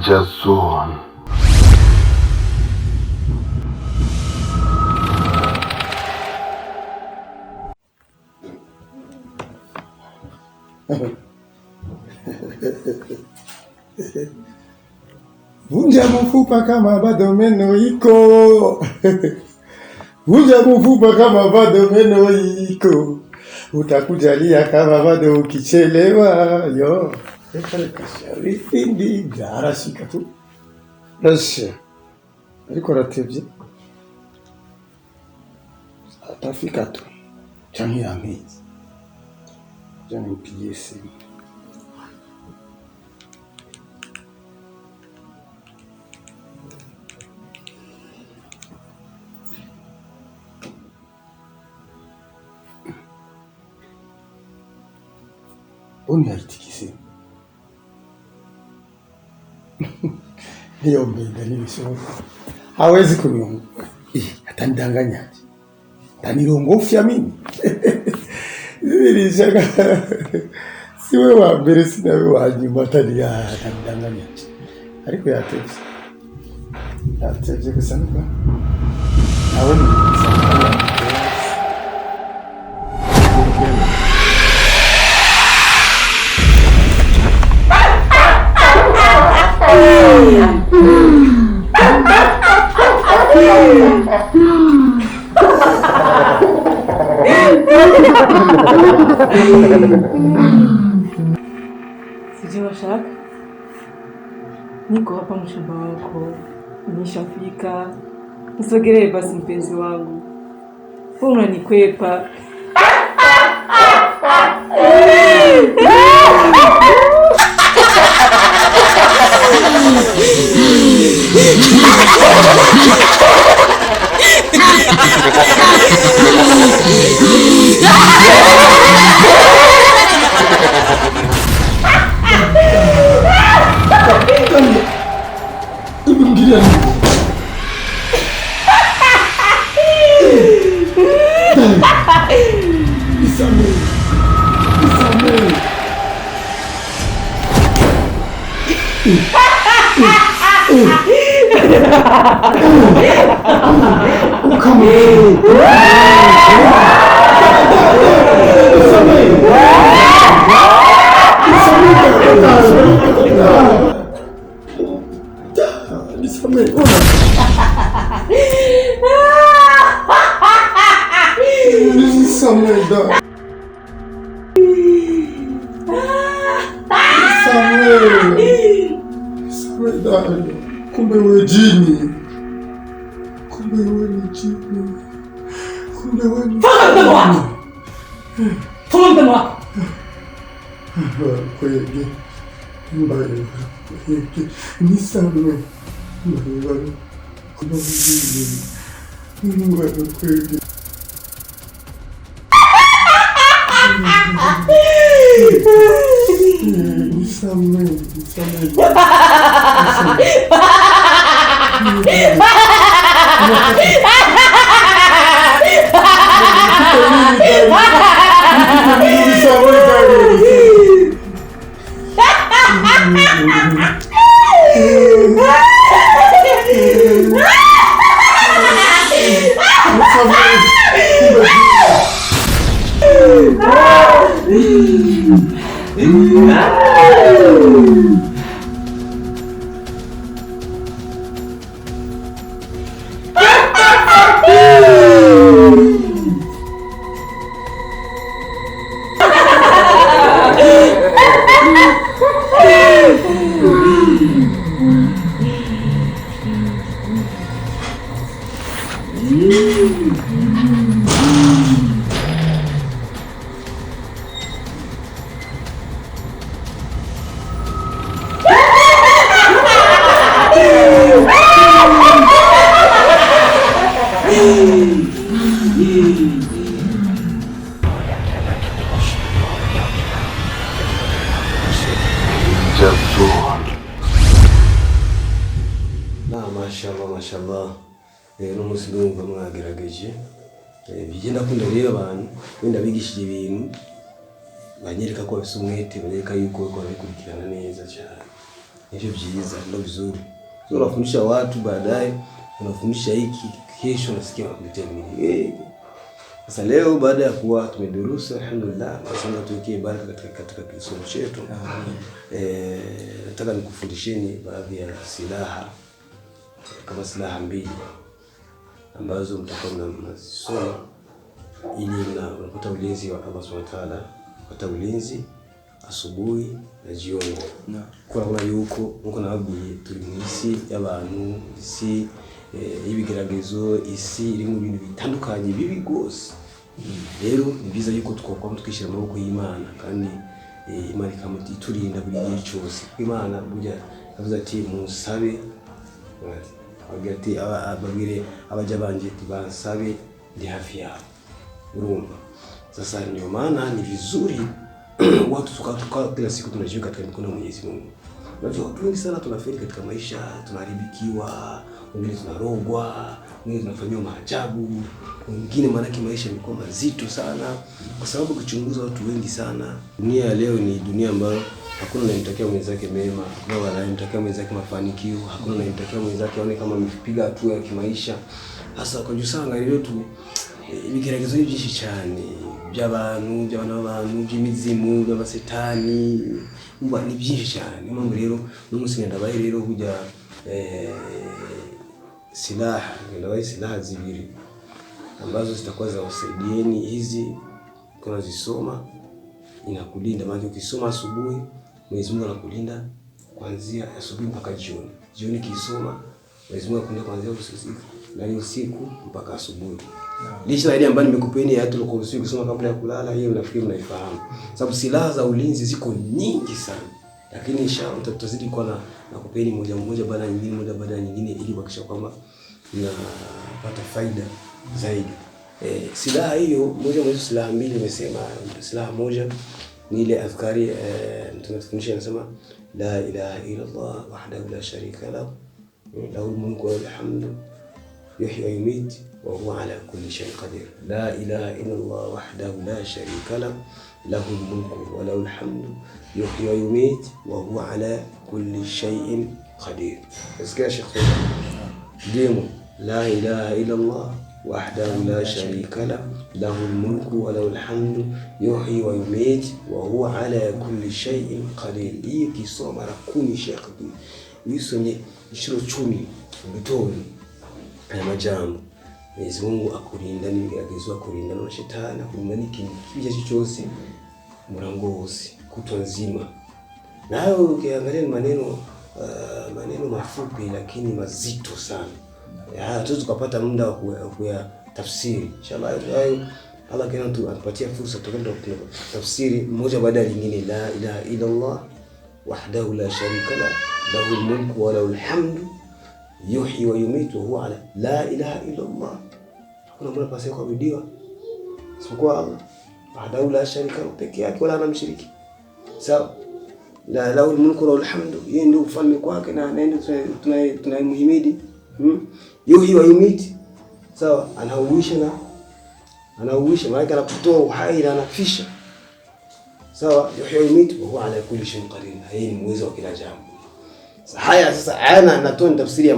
Danger Zone. Vunja mfupa kama bado meno iko. Vunja mfupa kama bado meno iko. Utakujalia kama bado ukichelewa. Yo. Rifindi byarashika tu. Rasha. Ariko ratevye. Atafika tu. Changi ya mizi. Jana mpigie simu. Oni haitikisi. Hiyo mbinda nilisema. Hawezi kuniongo. Atanidanganya. Tanirongofya mimi. Nilisema siwe wa mbere sinawe wa nyuma atanidanganya. Ariko yatevye. Yatevye kusana kwa. Nawe ni Sijui Shaka, niko hapa mshamba wako, nishafika. Nisogelee basi mpenzi wangu. Wewe unanikwepa. Kumbe wewe jini. Kumbe wewe ni jini. Kumbe wewe ni jini. Fumba kweli. Mbaya. Nisamehe. Mbaya. Kumbe wewe ni mbaya kweli. Nisamehe. Mashallah. No muslimu bamwagerageje. Bigenda kunda rero abantu wenda bigishije ibintu banyereka ko bafite umwete, banyereka yuko bakora bikurikirana neza cyane. Ndio byiza, ndio vizuri. So unafundisha watu, baadaye unafundisha hiki, kesho unasikia wanakuletea nini. Sasa leo baada ya kuwa tumedurusu alhamdulillah, nasema tuwekee baraka katika kisomo chetu. Nataka nikufundisheni baadhi ya silaha, kama silaha mbili ambazo mtakuwa mnasoma ili mnapata ulinzi wa Allah Subhanahu wa Ta'ala, kupata ulinzi asubuhi na jioni. Kwa yuko na abuye turi mwisi y'abantu isi ibigeragezo isi iri mu bintu bitandukanye bibi gose. Rero ni byiza yuko twakwa tukishira amaboko y'Imana kandi Imana ikamuturinda buri gihe cyose. Imana burya yavuze ati musabe agati ababwire abaja banje tibansabe ndi hafi yao. Urumva? Sasa ndio maana ni vizuri watu tukatoka kila siku tunajiweka katika mikono ya Mwenyezi Mungu. Unajua watu wengi sana tunafeli katika maisha, tunaharibikiwa, wengine tunarogwa, wengine tunafanywa maajabu, wengine maana maisha yamekuwa mazito sana kwa sababu kuchunguza watu wengi sana. Dunia ya leo ni dunia ambayo hakuna anayemtakia mwenzake mema, hakuna anayemtakia mwenzake mafanikio, hakuna anayemtakia mwenzake aone kama amepiga hatua ya kimaisha. Hasa kwa jusanga leo tu ibigeragezo byinshi cyane by'abantu, by'abantu, by'imizimu, by'abasetani, ni byinshi cyane. Mpamvu rero n'umunsi ndabaye rero kujya silaha zibiri ambazo zitakuwa za wasaidieni. Hizi kuna zisoma inakulinda, maana ukisoma asubuhi Mwenyezi Mungu anakulinda kuanzia asubuhi mpaka jioni. Jioni kisoma Mwenyezi Mungu anakulinda kuanzia usiku mpaka asubuhi. Licha ile ambayo nimekupeni ya Ayatul Kursi kusoma kabla ya kulala, hiyo nafikiri mnaifahamu. Sababu silaha za ulinzi ziko nyingi sana. Lakini inshallah tutazidi kuwa na kupeni moja baada ya nyingine ili kuhakikisha kwamba tunapata faida zaidi. Silaha hiyo moja silaha mbili nimesema. Silaha moja ni ile azkari tunatufundisha, nasema la ilaha illa Allah wahdahu la sharika lahu lahul mulku wa lahul hamdu yuhyi wa yumiit wa huwa ala kulli shay'in qadir. La ilaha illa Allah wahdahu la sharika lahu lahul mulku wa lahul hamdu yuhyi wa yumiit wa huwa ala kulli shay'in qadir. Asikia Sheikh Demo, la ilaha illa Allah wahdahu la sharika lahu lahul mulku wa lahul hamdu yuhyi wa yumiit wa huwa ala kulli shay'in qadir. Hii kisoma mara 10 Sheikh Yusoni ishiro 10 mbitoni haya majambo. Mwenyezi Mungu akulinda n'ibigeragezo, akulinda na shetani, akulinda n'ikija cyose murango wose kutwa nzima. Nayo ukiangalia maneno mafupi lakini mazito sana. Hatuwezi kupata muda wa kuyatafsiri. Inshallah Allah kana atupatia fursa tukaenda tafsiri moja baada ya nyingine. La ilaha illa Allah wahdahu la sharika lahu lahul mulku wa lahul hamdu yuhyi wa yumiit wa huwa ala la ilaha illa Allah. Hakuna mmoja pasi kwa bidiwa isipokuwa Allah wahdahu la sharika lahu, pekee yake wala anamshiriki. Sawa? La lahul mulku wa lahul hamdu, yeye ndio ufalme kwake na anaenda tunayemhimidi. Yuhyi wa yumiit. Sawa? Anauisha maana anakutoa uhai na anafisha. Sawa? Yuhyi wa yumiit wa huwa ala kulli shay'in qadir. Yeye ni muweza wa kila jambo. Haya sasa anatoa tafsiri ya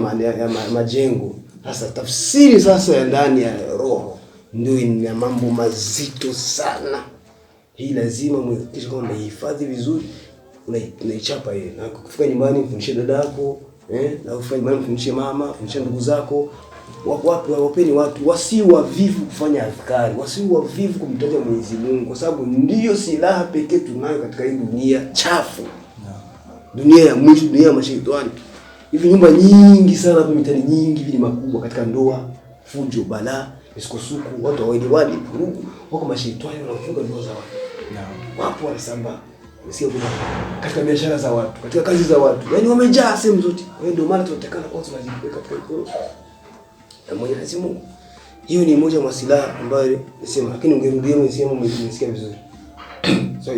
majengo. Sasa tafsiri sasa ya ndani ya roho ndio ina mambo mazito sana. Hii lazima mhakikishe kwamba hifadhi vizuri, unaichapa yeye. Na kufika nyumbani mfundishe dada yako, na kufika nyumbani mfundishe mama, mfundishe ndugu zako. Wapeni watu wasiwavivu kufanya adhkari, wasiwavivu kumtaja Mwenyezi Mungu, kwa sababu ndiyo silaha pekee tunayo katika hii dunia chafu. Dunia ya mwisho, dunia ya mashaitani. Hivi nyumba nyingi sana hapo mitani nyingi vile makubwa katika ndoa, fujo, balaa, misukosuko, watu hawaelewani, vurugu, wako mashaitani wanafunga ndoa za watu. Wapo wanasambaa. Sio kuna katika biashara za watu, katika kazi za watu. Yaani wamejaa sehemu zote. Ndio maana tunatakana kwa tunajiweka katika mikono ya Mwenyezi Mungu. Hiyo ni moja wa silaha ambayo nasema, lakini ungerudia umesema umesikia vizuri. Sawa.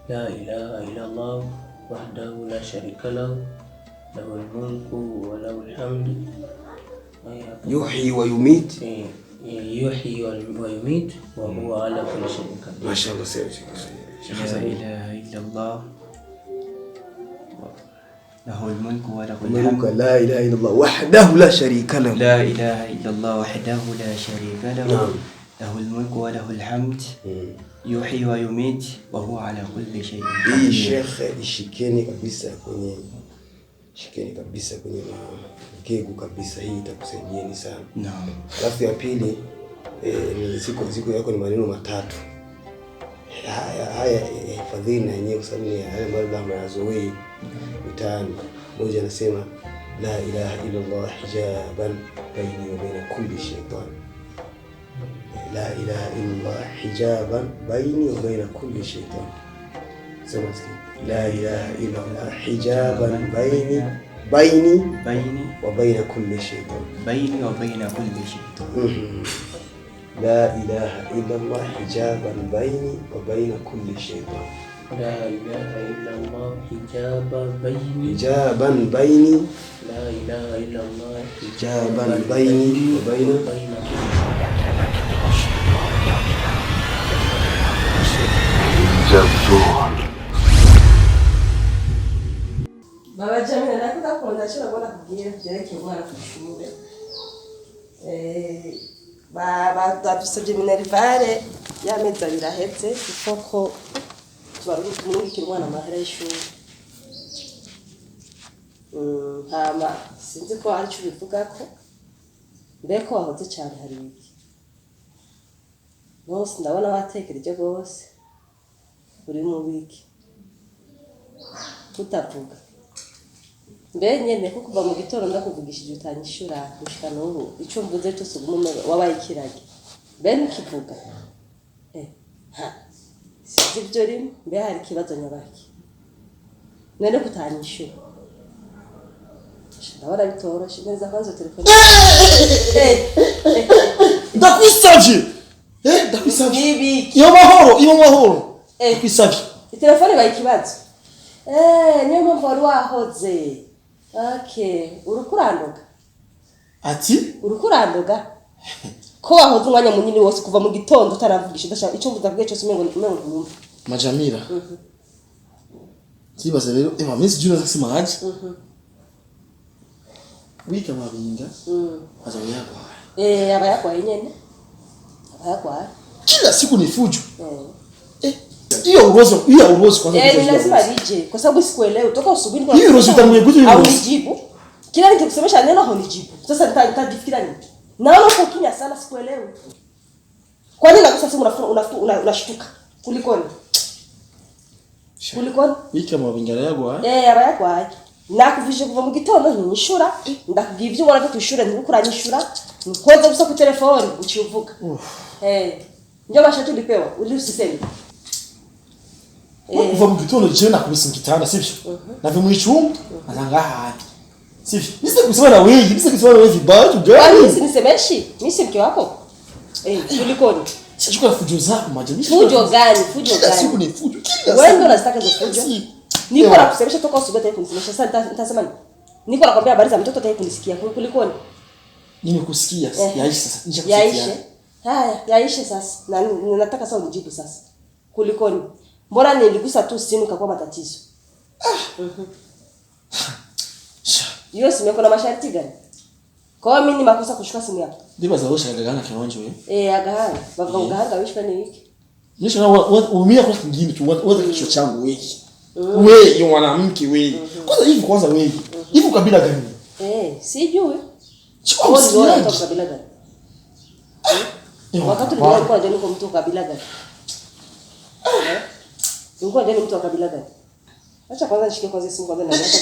La ilaha illa Allah wahdahu la sharika lahu lahul mulku wa lahul hamdu yuhyi wa yumiit. Yuhyi wa yumiit wa huwa ala kulli shay'in qadir. Mashaallah. La ilaha illa Allah lahul mulku wa lahul Umeruka hamd. la ilaha illa Allah wahdahu la sharika lahu. La ilaha illa Allah wahdahu la sharika lahu. Lahul mulku wa lahul hamd. Yuhyi wa yumit wa huwa ala kulli shay'in qadir. Hii Sheikh ishikeni kabisa kwenye kegu kabisa, hii itakusaidieni sana. Naam. Alafu ya pili siku yako ni maneno matatu. Haya hifadhini na yenyewe kwa sababu ni haya mambo yazoei mitaani. Mmoja anasema la ilaha illa Allah hijaban baini wa baina kulli shaytan. La ilaha illa Allah hijaban baini wa baina kulli shaytan. Sema la ilaha illa Allah hijaban baini wa baina kulli shaytan. Baini wa baina kulli shaytan. لا إله إلا الله حجابا بيني وبين كل شيطان. لا إله إلا الله حجابا بيني لا إله إلا الله حجابا بيني وبين Baba Jamila, nataka kuondosha bwana kugira kujereke mwana kushule. Badusabye minerivare y'amezi abiri ahetse kuko tubarungikira umwana amahera y'ishuri. Hama sinzi ko ari cyo bivuga ko mbeko wahoze cyane hari iki. Bose ndabona watekereje gose uri mu wiki. Kutavuga. Nyene kuko kuva mu gitoro ndakuvugishije utanyishura gushika n'ubu ico mvuze cyose umume wabaye ikirage ntukivuga sivyo rimwe mbe hari kibazo nyabaki none kutanyishura ndabona bitoroshe neza kwanza telefone ndakwisavye iyo mahoro ndakwisavye telefone baye kibazo niyo mpamvu wari wahoze. Okay, urukurandoga. Ati? Urukurandoga. Ko wahoze umwanya munini wose kuva mu gitondo utaravugisha ndashaka ico mvuga cyose umengo numva. Majamira. Kibaza rero mezi juna zasema haje. Wika mabinga. Azayagwa. Abayagwa nyene. Abayagwa. Kila siku ni fujo. Hiyo urozo kwanza. Ni lazima nije kwa sababu sikuelewi toka asubuhi kwa. Hiyo urozo utamwekuja hiyo. Au nijibu. Kila nikikusemesha neno hunijibu. Sasa nitajifikiria nini? Naona uko kimya sana sikuelewi. Kwa nini nakusa simu unashtuka? Kulikoni? Wika mabingara yagwa. Abayagwa. Nakuvije kuva mu gitondo ntinyishura. Ndakubwiye ibyo ubona ko twishura ntibukuranyishura. Nkoze gusa ku telefone ucivuga. Ndio bashatu ndipewa. Uri usiseme. Kuva mu gitondo je nakubise ngitanda sivyo nave mu icumba azanga handi sivyo nise kusema na wewe vibaya tu gani kwani nisemeshi mimi si mke wako kulikoni sijua fujo zako majani fujo gani siku ni fujo kila wewe ndio unataka hizo fujo niko na kusemesha toka asubuhi hata kunisemesha sasa nitasema niko nakwambia habari za mtoto hata kunisikia kulikoni nimekusikia yaishi sasa yaishe sasa na nataka sasa unijibu sasa kulikoni. Mbona niligusa tu simu kakuwa matatizo? Hiyo simu yako na masharti gani? Kwa mimi ni makosa kushika simu yako. Ndiba za osha gagana kironjo agahanga. Baba ugahanga wishika ni wiki. Nisha na umia kwa kingine tu wote kichwa changu wewe. Wewe mwanamke wewe. Kwanza wewe. Hivi kabila gani? Sijui. Chukua wewe kabila gani? Wakati nilikuwa ndio niko mtu kabila gani? Nilikuwa ndio mtu wa kabila gani? Acha kwanza nishike kwanza simu kwanza na nataka.